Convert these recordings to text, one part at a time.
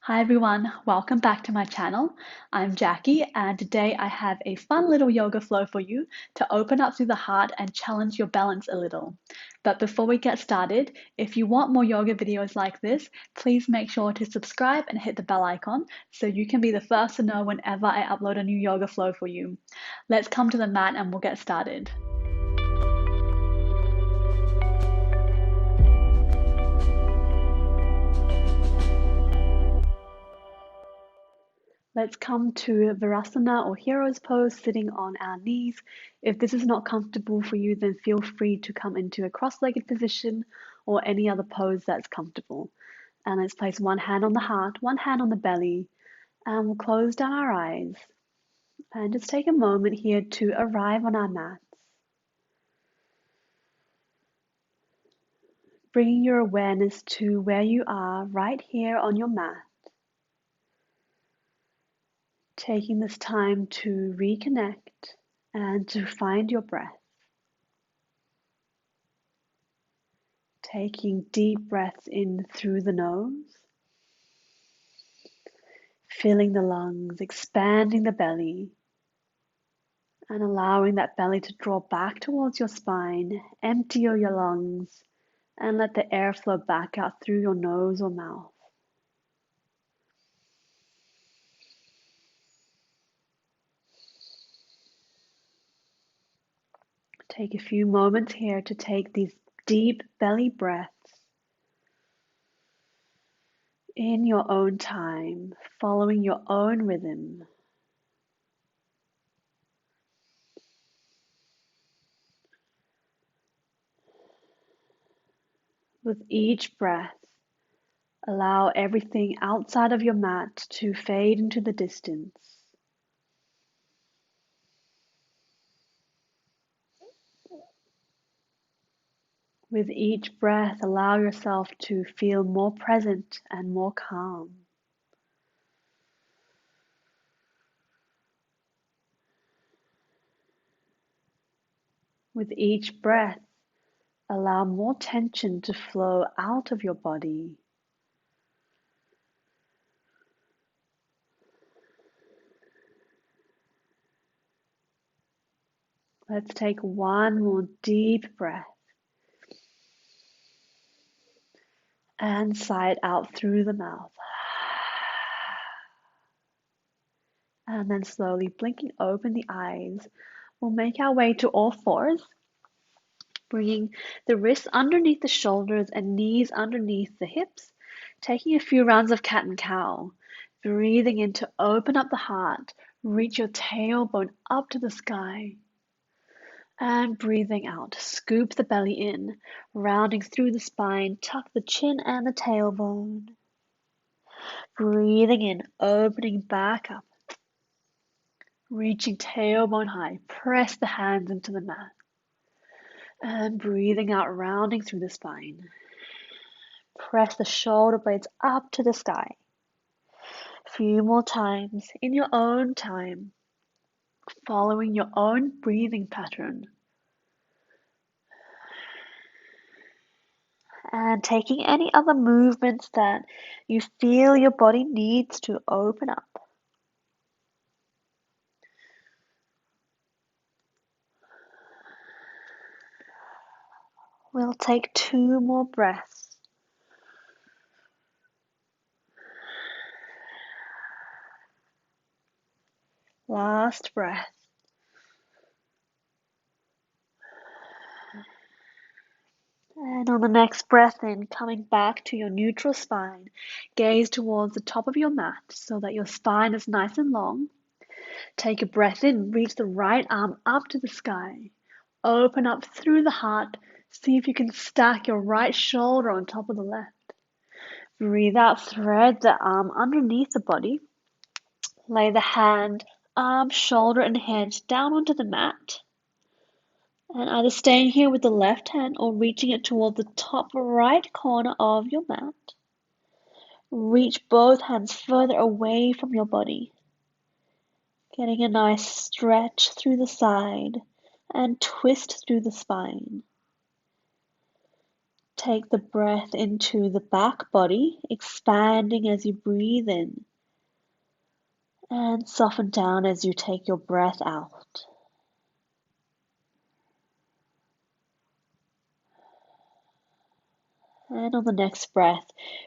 Hi everyone, welcome back to my channel. I'm Jackie and today I have a fun little yoga flow for you to open up through the heart and challenge your balance a little. But before we get started, if you want more yoga videos like this, please make sure to subscribe and hit the bell icon so you can be the first to know whenever I upload a new yoga flow for you. Let's come to the mat and we'll get started. Let's come to Virasana or Hero's Pose, sitting on our knees. If this is not comfortable for you, then feel free to come into a cross-legged position or any other pose that's comfortable. And let's place one hand on the heart, one hand on the belly, and we'll close down our eyes. And just take a moment here to arrive on our mats. Bringing your awareness to where you are right here on your mat. Taking this time to reconnect and to find your breath. Taking deep breaths in through the nose, filling the lungs, expanding the belly, and allowing that belly to draw back towards your spine. Empty your lungs and let the air flow back out through your nose or mouth. Take a few moments here to take these deep belly breaths in your own time, following your own rhythm. With each breath, allow everything outside of your mat to fade into the distance. With each breath, allow yourself to feel more present and more calm. With each breath, allow more tension to flow out of your body. Let's take one more deep breath and sigh it out through the mouth. And then slowly blinking open the eyes, we'll make our way to all fours, bringing the wrists underneath the shoulders and knees underneath the hips, taking a few rounds of cat and cow. Breathing in to open up the heart, reach your tailbone up to the sky. And breathing out, scoop the belly in, rounding through the spine, tuck the chin and the tailbone. Breathing in, opening back up. Reaching tailbone high, press the hands into the mat. And breathing out, rounding through the spine. Press the shoulder blades up to the sky. A few more times in your own time, following your own breathing pattern. And taking any other movements that you feel your body needs to open up. We'll take 2 more breaths. Last breath. And on the next breath in, coming back to your neutral spine, gaze towards the top of your mat so that your spine is nice and long. Take a breath in, reach the right arm up to the sky. Open up through the heart. See if you can stack your right shoulder on top of the left. Breathe out, thread the arm underneath the body. Lay the hand, arm, shoulder, and head down onto the mat. And either staying here with the left hand or reaching it toward the top right corner of your mat. Reach both hands further away from your body. Getting a nice stretch through the side and twist through the spine. Take the breath into the back body, expanding as you breathe in, and soften down as you take your breath out. And on the next breath,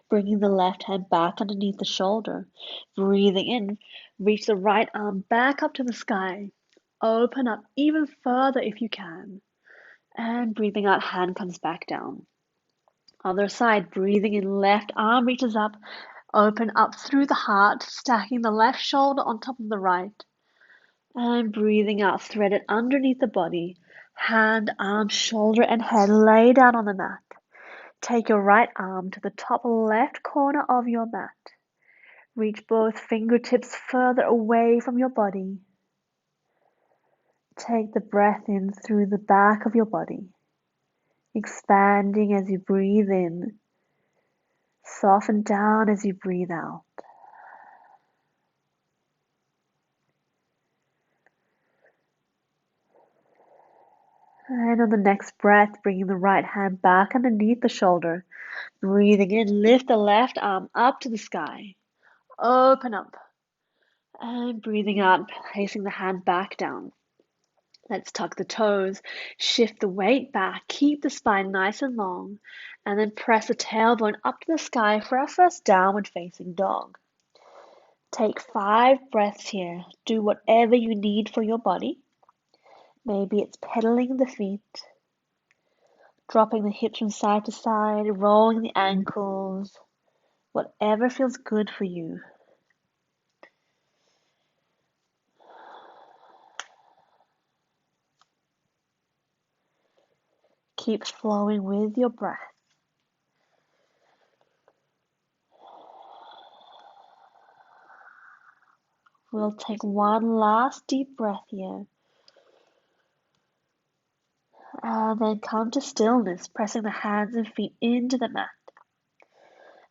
bringing the left hand back underneath the shoulder. Breathing in, reach the right arm back up to the sky. Open up even further if you can. And breathing out, hand comes back down. Other side, breathing in, left arm reaches up. Open up through the heart, stacking the left shoulder on top of the right. And breathing out, thread it underneath the body. Hand, arm, shoulder, and head lay down on the mat. Take your right arm to the top left corner of your mat. Reach both fingertips further away from your body. Take the breath in through the back of your body, expanding as you breathe in. Soften down as you breathe out. And on the next breath, bringing the right hand back underneath the shoulder. Breathing in, lift the left arm up to the sky. Open up. And breathing out, placing the hand back down. Let's tuck the toes, shift the weight back, keep the spine nice and long, and then press the tailbone up to the sky for our first downward facing dog. Take 5 breaths here. Do whatever you need for your body. Maybe it's pedaling the feet, dropping the hips from side to side, rolling the ankles, whatever feels good for you. Keep flowing with your breath. We'll take one last deep breath here. And then come to stillness, pressing the hands and feet into the mat.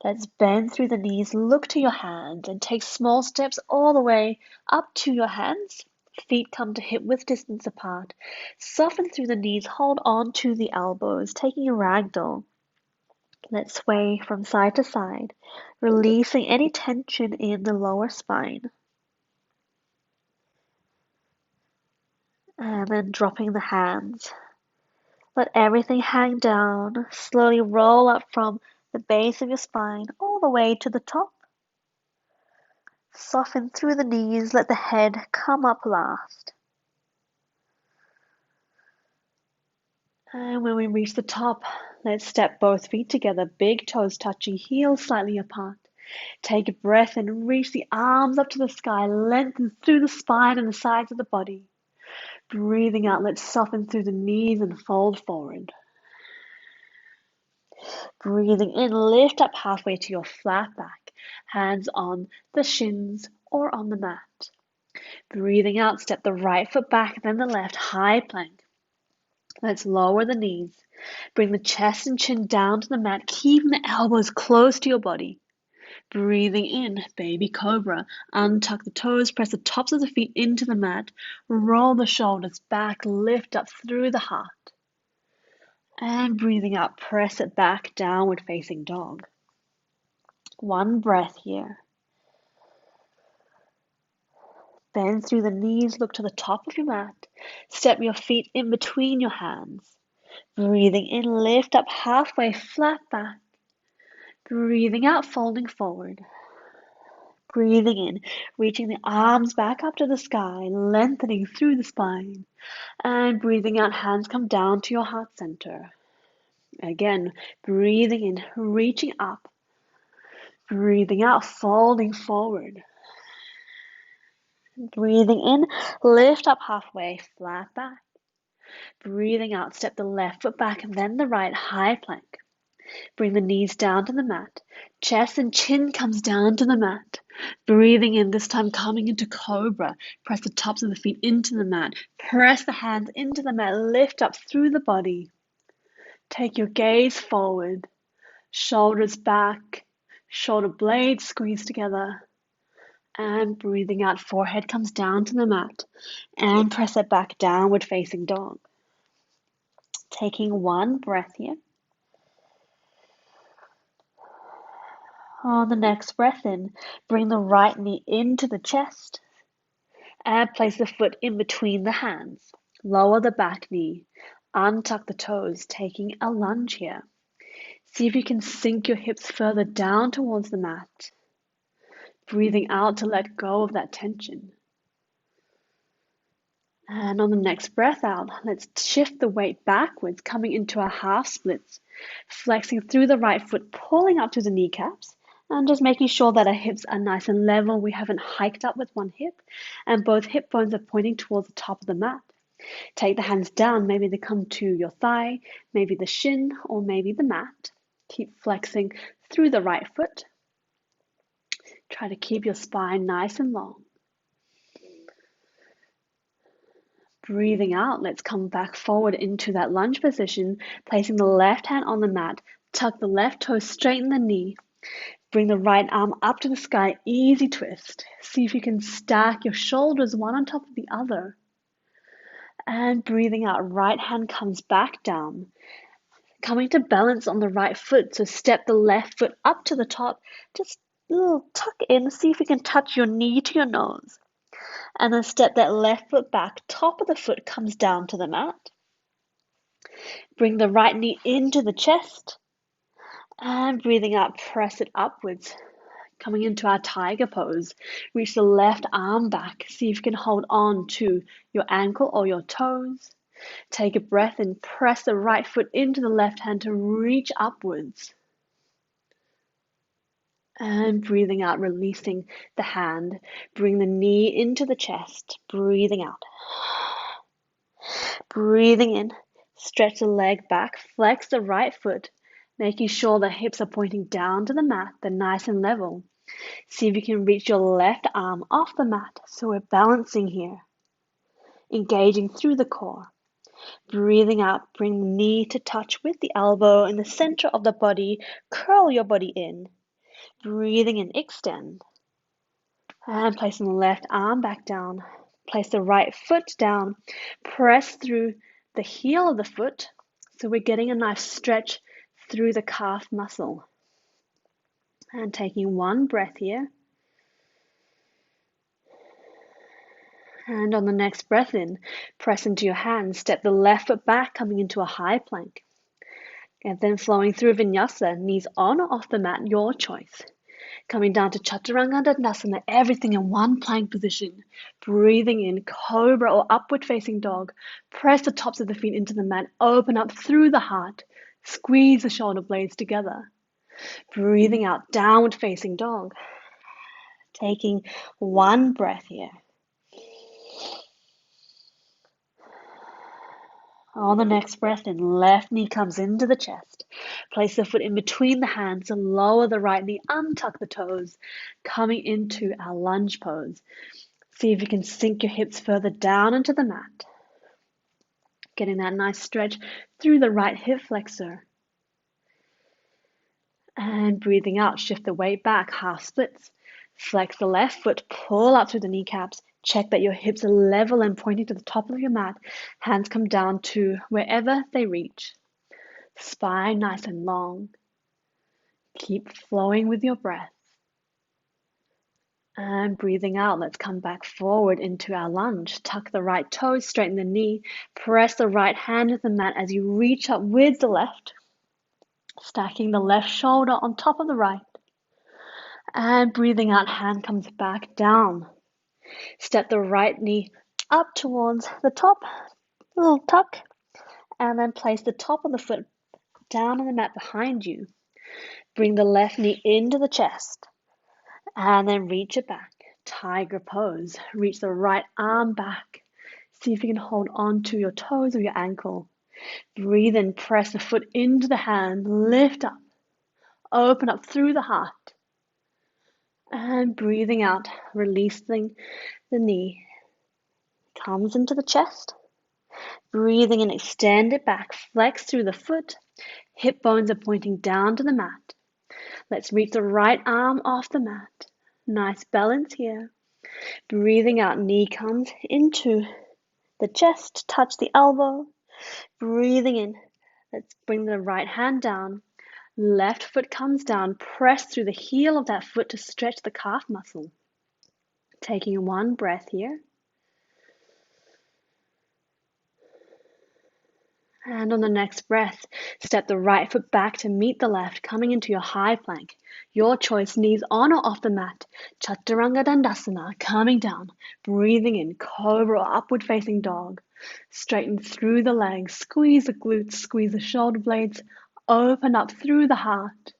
Let's bend through the knees, look to your hands, and take small steps all the way up to your hands. Feet come to hip width distance apart. Soften through the knees, hold on to the elbows, taking a ragdoll. Let's sway from side to side, releasing any tension in the lower spine. And then dropping the hands. Let everything hang down. Slowly roll up from the base of your spine all the way to the top. Soften through the knees. Let the head come up last. And when we reach the top, let's step both feet together. Big toes touching, heels slightly apart. Take a breath and reach the arms up to the sky. Lengthen through the spine and the sides of the body. Breathing out, let's soften through the knees and fold forward. Breathing in, lift up halfway to your flat back, hands on the shins or on the mat. Breathing out, step the right foot back, then the left, high plank. Let's lower the knees. Bring the chest and chin down to the mat, keeping the elbows close to your body. Breathing in, baby cobra. Untuck the toes, press the tops of the feet into the mat. Roll the shoulders back, lift up through the heart. And breathing out, press it back, downward facing dog. One breath here. Bend through the knees, look to the top of your mat. Step your feet in between your hands. Breathing in, lift up halfway, flat back. Breathing out, folding forward. Breathing in, reaching the arms back up to the sky, lengthening through the spine. And breathing out, hands come down to your heart center. Again, breathing in, reaching up. Breathing out, folding forward. Breathing in, lift up halfway, flat back. Breathing out, step the left foot back and then the right, high plank. Bring the knees down to the mat. Chest and chin comes down to the mat. Breathing in, this time coming into cobra. Press the tops of the feet into the mat. Press the hands into the mat. Lift up through the body. Take your gaze forward. Shoulders back. Shoulder blades squeeze together. And breathing out, forehead comes down to the mat. And press it back, downward facing dog. Taking one breath here. On the next breath in, bring the right knee into the chest and place the foot in between the hands. Lower the back knee, untuck the toes, taking a lunge here. See if you can sink your hips further down towards the mat. Breathing out to let go of that tension. And on the next breath out, let's shift the weight backwards, coming into our half splits, flexing through the right foot, pulling up to the kneecaps, and just making sure that our hips are nice and level. We haven't hiked up with one hip, and both hip bones are pointing towards the top of the mat. Take the hands down, maybe they come to your thigh, maybe the shin, or maybe the mat. Keep flexing through the right foot. Try to keep your spine nice and long. Breathing out, let's come back forward into that lunge position, placing the left hand on the mat. Tuck the left toe, straighten the knee. Bring the right arm up to the sky, easy twist. See if you can stack your shoulders one on top of the other. And breathing out, right hand comes back down. Coming to balance on the right foot, so step the left foot up to the top. Just tuck in, see if you can touch your knee to your nose. And then step that left foot back, top of the foot comes down to the mat. Bring the right knee into the chest. And breathing out, press it upwards. Coming into our tiger pose. Reach the left arm back. See if you can hold on to your ankle or your toes. Take a breath and press the right foot into the left hand to reach upwards. And breathing out, releasing the hand. Bring the knee into the chest. Breathing out. Breathing in. Stretch the leg back. Flex the right foot. Making sure the hips are pointing down to the mat. They're nice and level. See if you can reach your left arm off the mat. So we're balancing here. Engaging through the core. Breathing out, bring the knee to touch with the elbow in the center of the body. Curl your body in. Breathing in, extend. And placing the left arm back down. Place the right foot down. Press through the heel of the foot. So we're getting a nice stretch through the calf muscle. And taking one breath here. And on the next breath in, press into your hands. Step the left foot back, coming into a high plank. And then flowing through Vinyasa, knees on or off the mat, your choice. Coming down to Chaturanga Dandasana, everything in one plank position. Breathing in, cobra or upward facing dog. Press the tops of the feet into the mat, open up through the heart. Squeeze the shoulder blades together. Breathing out, downward facing dog. Taking one breath here. On the next breath in, left knee comes into the chest. Place the foot in between the hands and lower the right knee, untuck the toes, coming into our lunge pose. See if you can sink your hips further down into the mat. Getting that nice stretch through the right hip flexor. And breathing out, shift the weight back, half splits. Flex the left foot, pull up through the kneecaps. Check that your hips are level and pointing to the top of your mat. Hands come down to wherever they reach. Spine nice and long. Keep flowing with your breath. And breathing out, let's come back forward into our lunge. Tuck the right toes, straighten the knee. Press the right hand to the mat as you reach up with the left. Stacking the left shoulder on top of the right. And breathing out, hand comes back down. Step the right knee up towards the top, a little tuck, and then place the top of the foot down on the mat behind you. Bring the left knee into the chest, and then reach it back. Tiger pose. Reach the right arm back. See if you can hold on to your toes or your ankle. Breathe in, press the foot into the hand, lift up, open up through the heart. And breathing out, releasing the knee. Comes into the chest. Breathing in, extend it back, flex through the foot. Hip bones are pointing down to the mat. Let's reach the right arm off the mat. Nice balance here. Breathing out, knee comes into the chest, touch the elbow. Breathing in, let's bring the right hand down. Left foot comes down, press through the heel of that foot to stretch the calf muscle. Taking one breath here. And on the next breath, step the right foot back to meet the left, coming into your high plank. Your choice, knees on or off the mat. Chaturanga Dandasana, coming down, breathing in, cobra or upward facing dog. Straighten through the legs, squeeze the glutes, squeeze the shoulder blades, open up through the heart.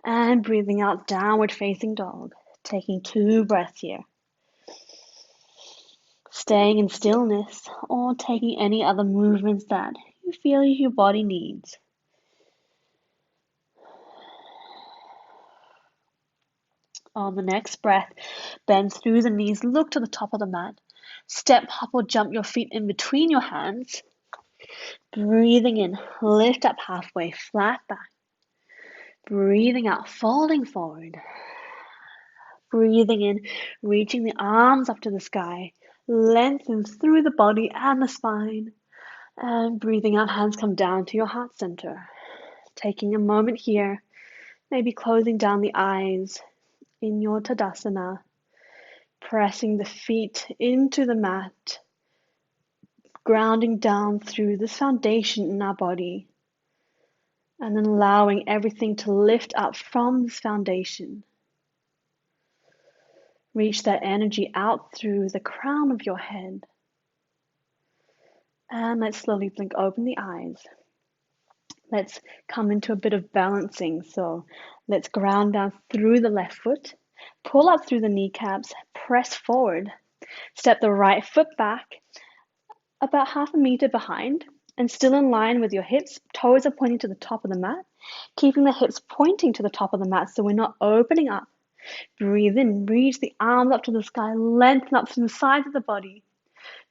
And breathing out, downward facing dog. Taking 2 breaths here. Staying in stillness or taking any other movements that you feel your body needs. On the next breath, bend through the knees, look to the top of the mat. Step, hop or jump your feet in between your hands. Breathing in, lift up halfway, flat back. Breathing out, folding forward. Breathing in, reaching the arms up to the sky. Lengthen through the body and the spine. And breathing out, hands come down to your heart center. Taking a moment here, maybe closing down the eyes in your Tadasana. Pressing the feet into the mat. Grounding down through this foundation in our body. And then allowing everything to lift up from this foundation. Reach that energy out through the crown of your head. And let's slowly blink open the eyes. Let's come into a bit of balancing. So let's ground down through the left foot. Pull up through the kneecaps. Press forward. Step the right foot back about 1/2 meter behind and still in line with your hips. Toes are pointing to the top of the mat. Keeping the hips pointing to the top of the mat so we're not opening up. Breathe in, reach the arms up to the sky, lengthen up through the sides of the body.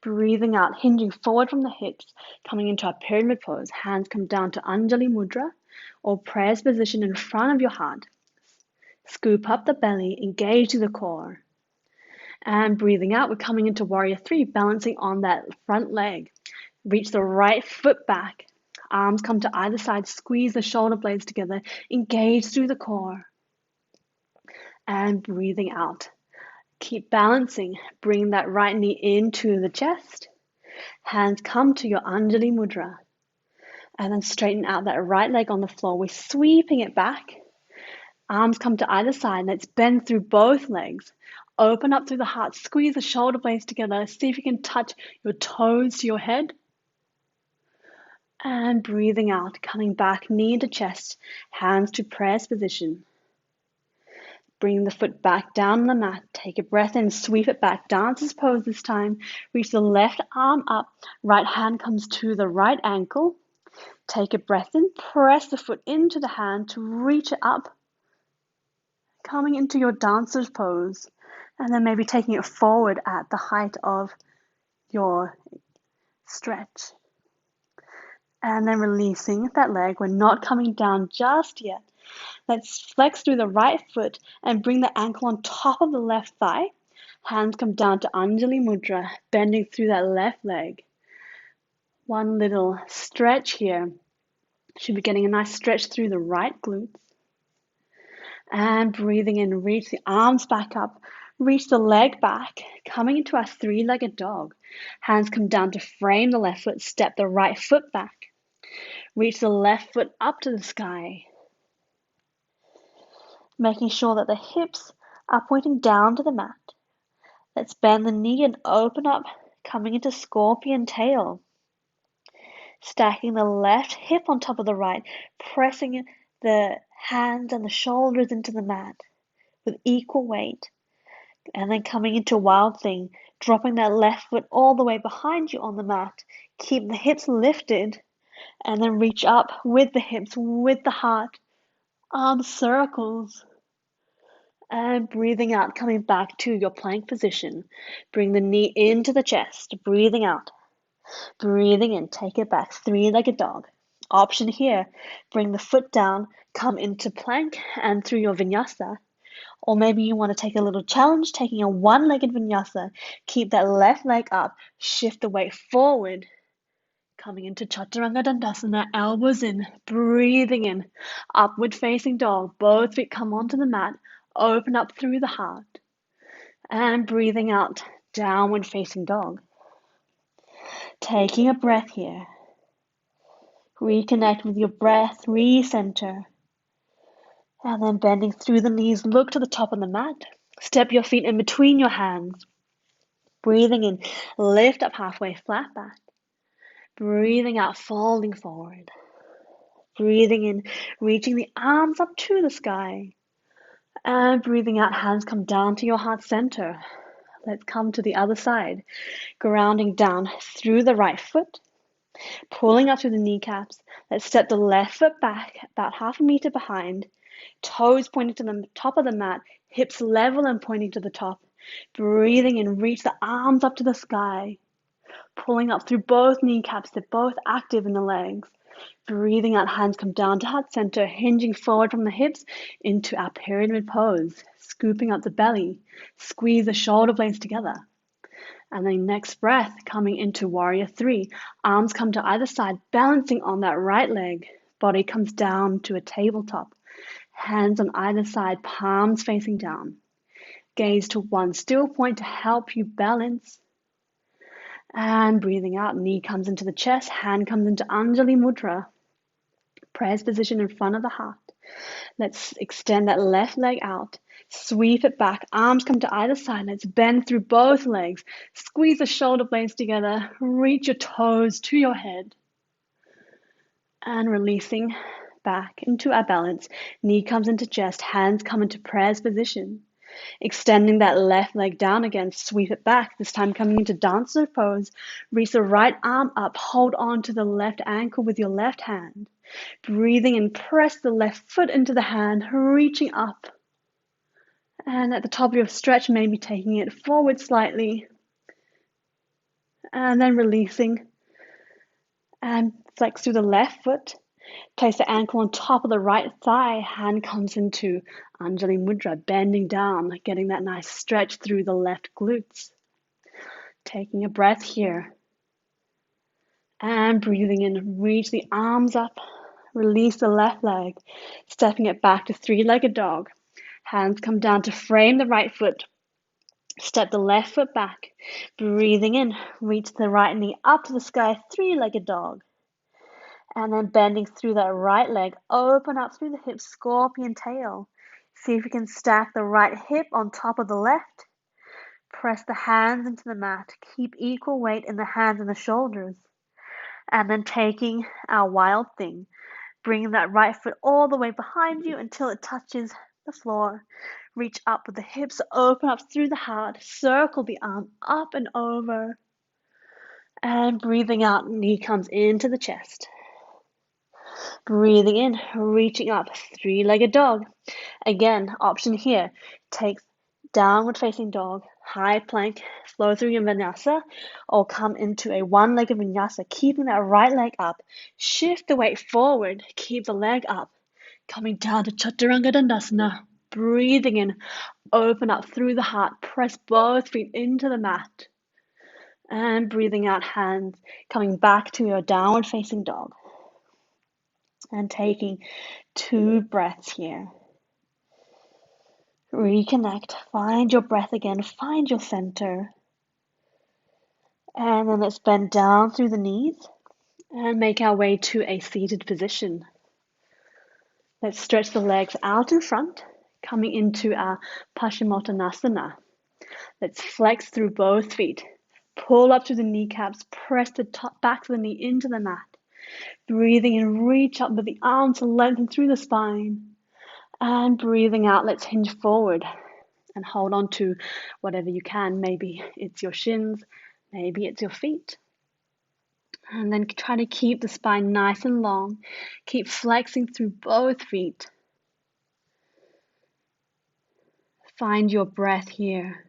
Breathing out, hinging forward from the hips, coming into our pyramid pose. Hands come down to Anjali Mudra or prayer's position in front of your heart. Scoop up the belly, engage to the core. And breathing out, we're coming into Warrior 3, balancing on that front leg. Reach the right foot back. Arms come to either side, squeeze the shoulder blades together, engage through the core. And breathing out. Keep balancing. Bring that right knee into the chest. Hands come to your Anjali Mudra. And then straighten out that right leg on the floor. We're sweeping it back. Arms come to either side. Let's bend through both legs. Open up through the heart. Squeeze the shoulder blades together. See if you can touch your toes to your head. And breathing out. Coming back, knee to chest. Hands to prayer's position. Bring the foot back down on the mat. Take a breath in, sweep it back. Dancer's pose this time. Reach the left arm up. Right hand comes to the right ankle. Take a breath in. Press the foot into the hand to reach it up. Coming into your dancer's pose. And then maybe taking it forward at the height of your stretch. And then releasing that leg. We're not coming down just yet. Let's flex through the right foot and bring the ankle on top of the left thigh. Hands come down to Anjali Mudra, bending through that left leg. One little stretch here. Should be getting a nice stretch through the right glutes. And breathing in, reach the arms back up. Reach the leg back, coming into our 3-legged dog. Hands come down to frame the left foot, step the right foot back. Reach the left foot up to the sky. Making sure that the hips are pointing down to the mat. Let's bend the knee and open up, coming into scorpion tail. Stacking the left hip on top of the right, pressing the hands and the shoulders into the mat with equal weight. And then coming into wild thing, dropping that left foot all the way behind you on the mat. Keep the hips lifted and then reach up with the hips, with the heart. Arm circles. And breathing out, coming back to your plank position. Bring the knee into the chest. Breathing out. Breathing in, take it back. 3-legged dog. Option here, bring the foot down, come into plank and through your vinyasa. Or maybe you want to take a little challenge, taking a 1-legged vinyasa. Keep that left leg up, shift the weight forward. Coming into Chaturanga Dandasana, elbows in, breathing in, upward facing dog. Both feet come onto the mat, open up through the heart. And breathing out, downward facing dog. Taking a breath here. Reconnect with your breath, recenter. And then bending through the knees, look to the top of the mat. Step your feet in between your hands. Breathing in, lift up halfway, flat back. Breathing out, folding forward. Breathing in, reaching the arms up to the sky. And breathing out, hands come down to your heart center. Let's come to the other side. Grounding down through the right foot. Pulling up through the kneecaps. Let's step the left foot back about 1/2 meter behind. Toes pointing to the top of the mat. Hips level and pointing to the top. Breathing in, reach the arms up to the sky. Pulling up through both kneecaps. They're both active in the legs. Breathing out, hands come down to heart center, hinging forward from the hips into our pyramid pose. Scooping up the belly. Squeeze the shoulder blades together. And then next breath, coming into warrior 3. Arms come to either side, balancing on that right leg. Body comes down to a tabletop. Hands on either side, palms facing down. Gaze to one still point to help you balance. And breathing out, knee comes into the chest, hand comes into Anjali Mudra. Prayers position in front of the heart. Let's extend that left leg out. Sweep it back. Arms come to either side. Let's bend through both legs. Squeeze the shoulder blades together. Reach your toes to your head. And releasing back into our balance. Knee comes into chest. Hands come into prayers position. Extending that left leg down again. Sweep it back. This time coming into dancer pose. Reach the right arm up. Hold on to the left ankle with your left hand. Breathing in, press the left foot into the hand, reaching up. And at the top of your stretch, maybe taking it forward slightly. And then releasing. And flex through the left foot. Place the ankle on top of the right thigh. Hand comes into Anjali Mudra, bending down, getting that nice stretch through the left glutes. Taking a breath here. And breathing in, reach the arms up. Release the left leg, stepping it back to 3-legged dog. Hands come down to frame the right foot. Step the left foot back. Breathing in, reach the right knee up to the sky, 3-legged dog. And then bending through that right leg, open up through the hips, scorpion tail. See if you can stack the right hip on top of the left. Press the hands into the mat. Keep equal weight in the hands and the shoulders. And then taking our wild thing. Bringing that right foot all the way behind you until it touches the floor. Reach up with the hips, open up through the heart, circle the arm up and over. And breathing out, knee comes into the chest. Breathing in, reaching up, 3-legged dog. Again, option here, take downward facing dog, high plank, flow through your vinyasa, or come into a 1-legged vinyasa, keeping that right leg up. Shift the weight forward, keep the leg up. Coming down to Chaturanga Dandasana, breathing in, open up through the heart, press both feet into the mat. And breathing out, hands coming back to your downward facing dog. And taking 2 breaths here. Reconnect, find your breath again, find your center. And then let's bend down through the knees and make our way to a seated position. Let's stretch the legs out in front, coming into our Paschimottanasana. Let's flex through both feet. Pull up to the kneecaps, press the top back of the knee into the mat. Breathing in, reach up with the arms to lengthen through the spine. And breathing out, let's hinge forward and hold on to whatever you can. Maybe it's your shins, maybe it's your feet. And then try to keep the spine nice and long. Keep flexing through both feet. Find your breath here.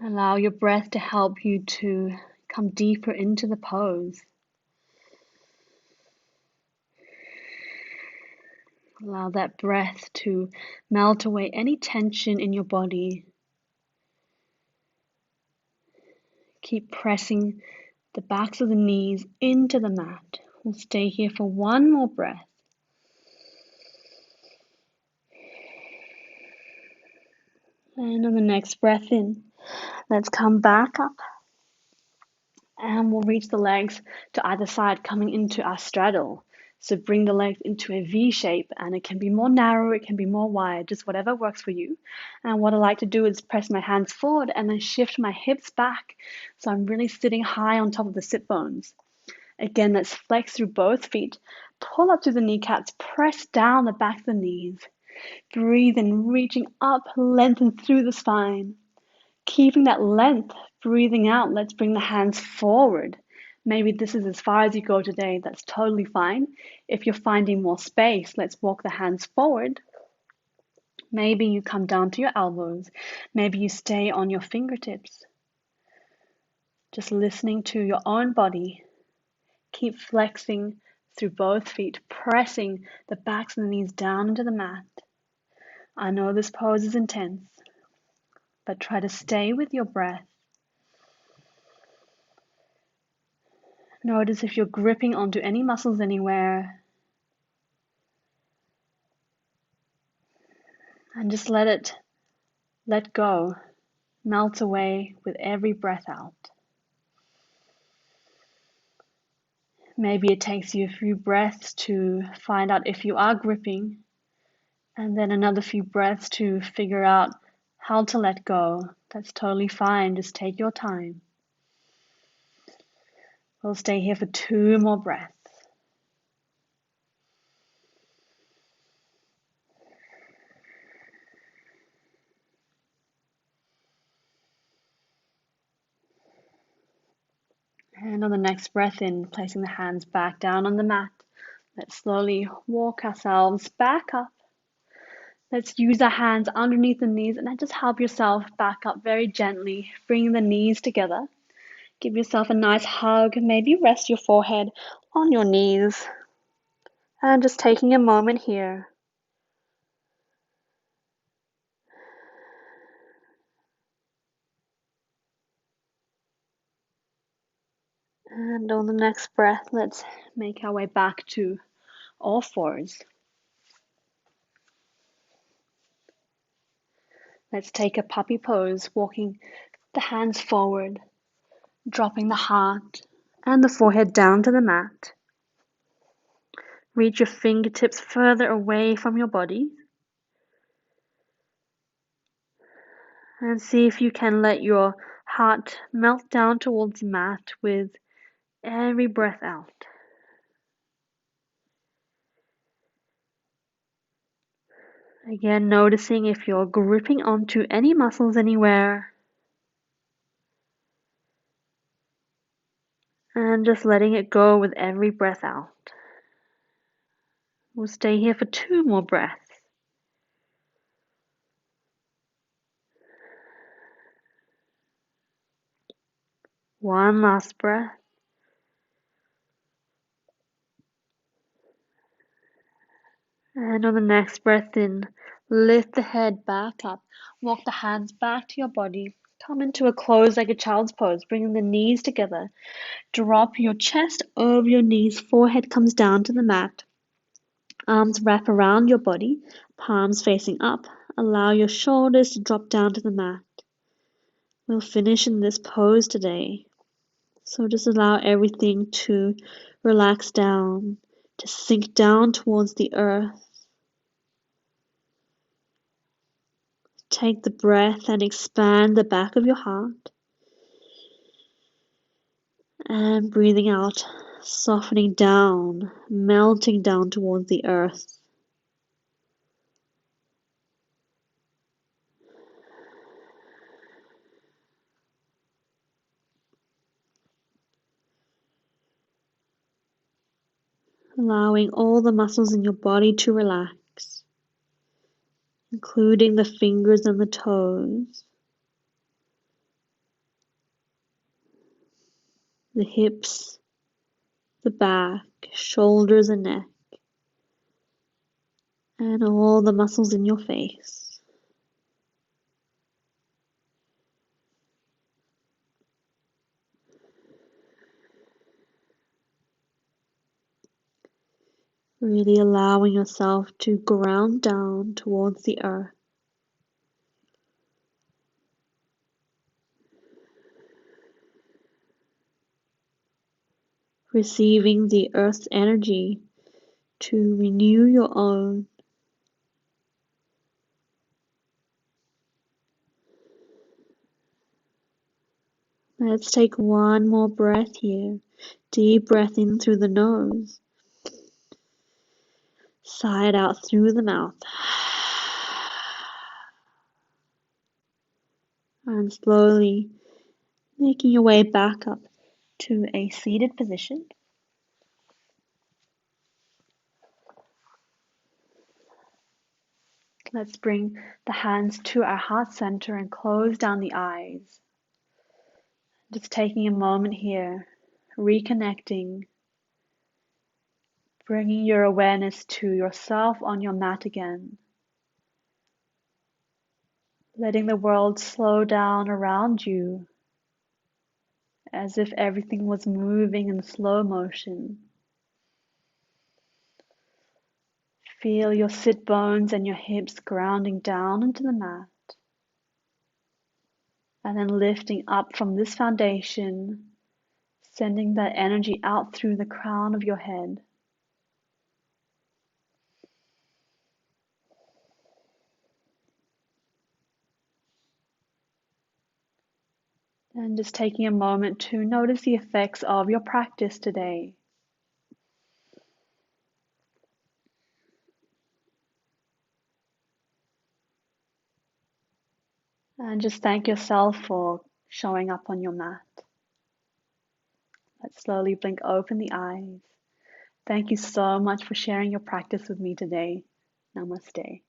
Allow your breath to help you to come deeper into the pose. Allow that breath to melt away any tension in your body. Keep pressing the backs of the knees into the mat. We'll stay here for one more breath. And on the next breath in, let's come back up. And we'll reach the legs to either side, coming into our straddle. So bring the legs into a V shape, and it can be more narrow, it can be more wide, just whatever works for you. And what I like to do is press my hands forward and then shift my hips back. So I'm really sitting high on top of the sit bones. Again, let's flex through both feet, pull up through the kneecaps, press down the back of the knees. Breathe in, reaching up, lengthen through the spine. Keeping that length, breathing out, let's bring the hands forward. Maybe this is as far as you go today, that's totally fine. If you're finding more space, let's walk the hands forward. Maybe you come down to your elbows. Maybe you stay on your fingertips. Just listening to your own body. Keep flexing through both feet, pressing the backs of the knees down into the mat. I know this pose is intense, but try to stay with your breath. Notice if you're gripping onto any muscles anywhere. And just let go, melt away with every breath out. Maybe it takes you a few breaths to find out if you are gripping, and then another few breaths to figure out how to let go. That's totally fine, just take your time. We'll stay here for 2 more breaths. And on the next breath in, placing the hands back down on the mat, let's slowly walk ourselves back up. Let's use our hands underneath the knees and then just help yourself back up very gently, bringing the knees together. Give yourself a nice hug, maybe rest your forehead on your knees. And just taking a moment here. And on the next breath, let's make our way back to all fours. Let's take a puppy pose, walking the hands forward, dropping the heart and the forehead down to the mat. Reach your fingertips further away from your body. And see if you can let your heart melt down towards the mat with every breath out. Again, noticing if you're gripping onto any muscles anywhere. And just letting it go with every breath out. We'll stay here for 2 more breaths. One last breath. And on the next breath in, lift the head back up. Walk the hands back to your body. Come into a closed-legged child's pose, bringing the knees together. Drop your chest over your knees. Forehead comes down to the mat. Arms wrap around your body. Palms facing up. Allow your shoulders to drop down to the mat. We'll finish in this pose today. So just allow everything to relax down, to sink down towards the earth. Take the breath and expand the back of your heart. And breathing out, softening down, melting down towards the earth. Allowing all the muscles in your body to relax, including the fingers and the toes, the hips, the back, shoulders and neck, and all the muscles in your face. Really allowing yourself to ground down towards the earth. Receiving the earth's energy to renew your own. Let's take one more breath here. Deep breath in through the nose. Sigh it out through the mouth. And slowly making your way back up to a seated position. Let's bring the hands to our heart center and close down the eyes. Just taking a moment here, reconnecting, bringing your awareness to yourself on your mat again. Letting the world slow down around you as if everything was moving in slow motion. Feel your sit bones and your hips grounding down into the mat. And then lifting up from this foundation, sending that energy out through the crown of your head. And just taking a moment to notice the effects of your practice today. And just thank yourself for showing up on your mat. Let's slowly blink open the eyes. Thank you so much for sharing your practice with me today. Namaste.